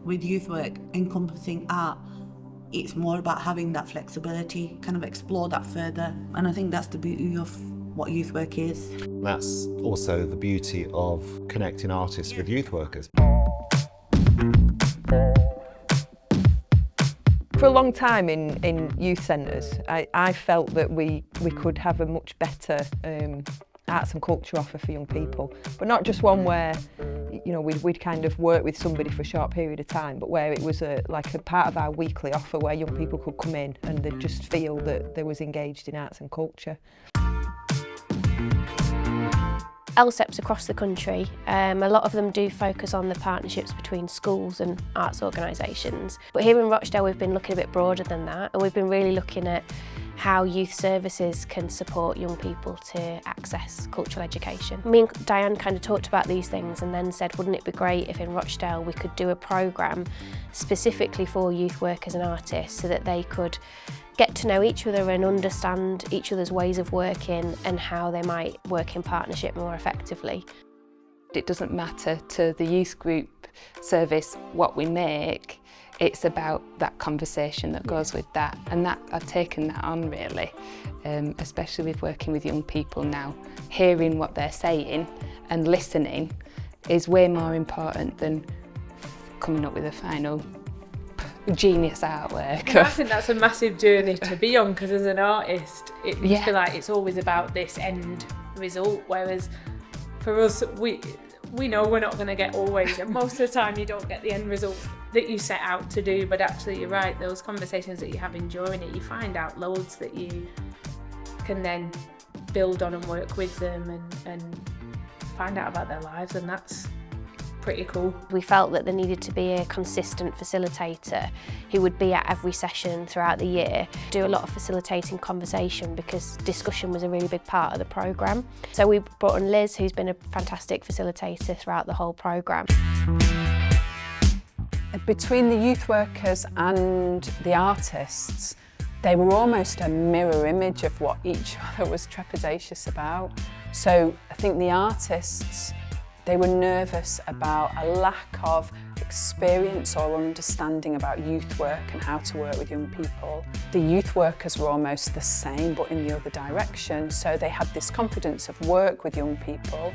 with youth work encompassing art, it's more about having that flexibility, kind of explore that further. And I think that's the beauty of what youth work is. That's also the beauty of connecting artists with youth workers. For a long time in youth centres, I felt that we could have a much better arts and culture offer for young people, but not just one where, you know, we'd kind of work with somebody for a short period of time, but where it was like a part of our weekly offer where young people could come in and they'd just feel that they was engaged in arts and culture. LSEPs across the country, a lot of them do focus on the partnerships between schools and arts organisations. But here in Rochdale we've been looking a bit broader than that, and we've been really looking at how youth services can support young people to access cultural education. Me and Diane kind of talked about these things and then said, wouldn't it be great if in Rochdale we could do a programme specifically for youth workers and artists so that they could get to know each other and understand each other's ways of working and how they might work in partnership more effectively. It doesn't matter to the youth group service what we make, it's about that conversation that goes with that, and that I've taken that on really, especially with working with young people now. Hearing what they're saying and listening is way more important than coming up with a final genius artwork. I think that's a massive journey to be on, because as an artist it feel like it's always about this end result, whereas for us we know we're not going to get always, and most of the time you don't get the end result that you set out to do, but actually you're right, those conversations that you have enjoying it, you find out loads that you can then build on and work with them and find out about their lives, and that's pretty cool. We felt that there needed to be a consistent facilitator who would be at every session throughout the year, do a lot of facilitating conversation because discussion was a really big part of the programme. So we brought on Liz, who's been a fantastic facilitator throughout the whole programme. Between the youth workers and the artists, they were almost a mirror image of what each other was trepidatious about. So I think the artists, they were nervous about a lack of experience or understanding about youth work and how to work with young people. The youth workers were almost the same, but in the other direction. So they had this confidence of work with young people,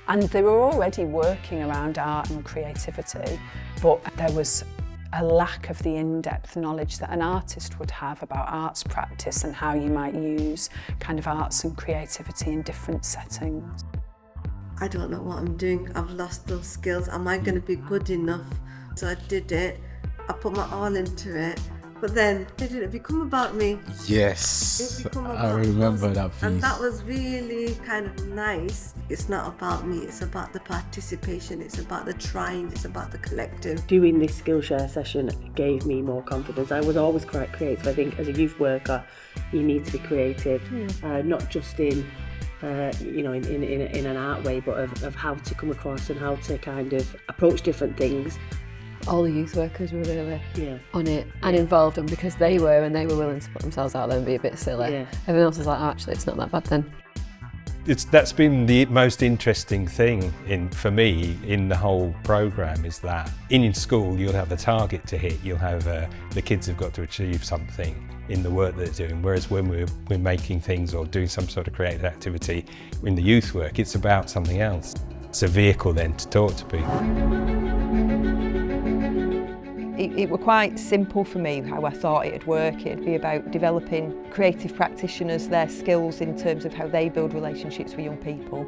and they were already working around art and creativity, but there was a lack of the in-depth knowledge that an artist would have about arts practice and how you might use kind of arts and creativity in different settings. I don't know what I'm doing, I've lost those skills, am I going to be good enough? So I did it, I put my all into it, but then it didn't become about me. Yes, I remember that piece. And that was really kind of nice. It's not about me, it's about the participation, it's about the trying, it's about the collective. Doing this Skillshare session gave me more confidence. I was always quite creative. I think as a youth worker, you need to be creative, not just in you know, in an art way, but of how to come across and how to kind of approach different things. All the youth workers were really on it and involved, and because they were willing to put themselves out there and be a bit silly. Everyone else was like, oh, actually it's not that bad then. That's been the most interesting thing for me in the whole programme, is that in school you'll have a target to hit, you'll have the kids have got to achieve something in the work that they're doing, whereas when we're making things or doing some sort of creative activity in the youth work, it's about something else. It's a vehicle then to talk to people. It were quite simple for me how I thought it'd work. It'd be about developing creative practitioners, their skills in terms of how they build relationships with young people.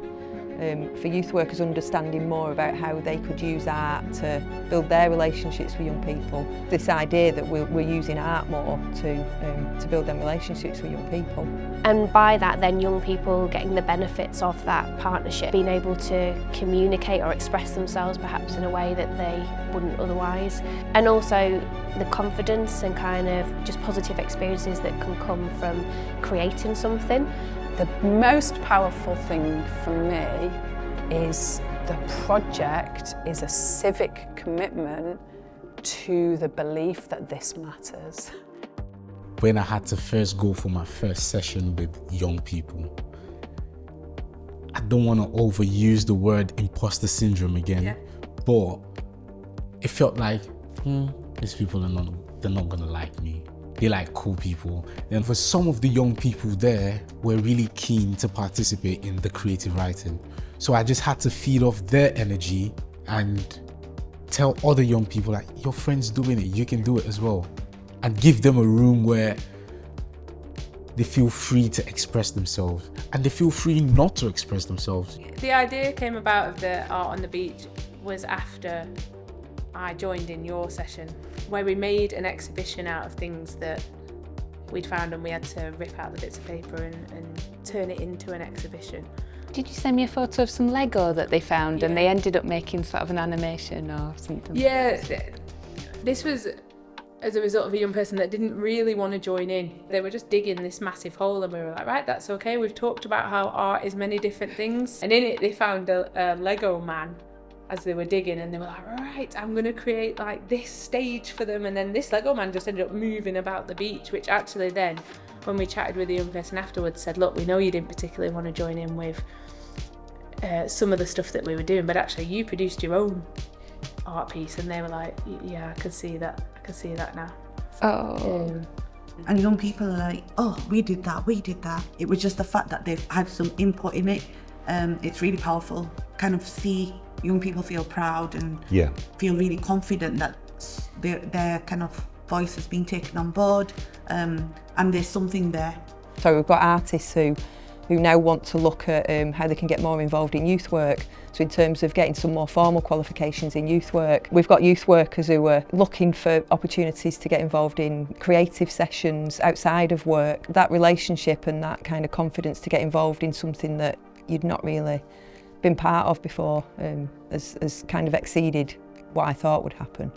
For youth workers, understanding more about how they could use art to build their relationships with young people. This idea that we're using art more to build them relationships with young people. And by that then young people getting the benefits of that partnership, being able to communicate or express themselves perhaps in a way that they wouldn't otherwise. And also the confidence and kind of just positive experiences that can come from creating something. The most powerful thing for me is the project is a civic commitment to the belief that this matters. When I had to first go for my first session with young people, I don't want to overuse the word imposter syndrome again, but it felt like these people they're not gonna like me. They like cool people. And for some of the young people there, were really keen to participate in the creative writing. So I just had to feed off their energy and tell other young people, like, your friend's doing it, you can do it as well. And give them a room where they feel free to express themselves and they feel free not to express themselves. The idea came about of the art on the beach was after I joined in your session, where we made an exhibition out of things that we'd found, and we had to rip out the bits of paper and turn it into an exhibition. Did you send me a photo of some Lego that they found and they ended up making sort of an animation or something? Yeah, this was as a result of a young person that didn't really want to join in. They were just digging this massive hole, and we were like, right, that's okay. We've talked about how art is many different things. And in it, they found a Lego man as they were digging, and they were like, right, I'm going to create like this stage for them. And then this Lego man just ended up moving about the beach, which actually then, when we chatted with the young person afterwards, said, look, we know you didn't particularly want to join in with some of the stuff that we were doing, but actually you produced your own art piece. And they were like, yeah, I can see that now. Oh. And young people are like, oh, we did that. It was just the fact that they've had some input in it. It's really powerful. Kind of see young people feel proud and feel really confident that their kind of voice has been taken on board, and there's something there. So we've got artists who now want to look at how they can get more involved in youth work. So in terms of getting some more formal qualifications in youth work, we've got youth workers who are looking for opportunities to get involved in creative sessions outside of work. That relationship and that kind of confidence to get involved in something that you'd not really been part of before has kind of exceeded what I thought would happen.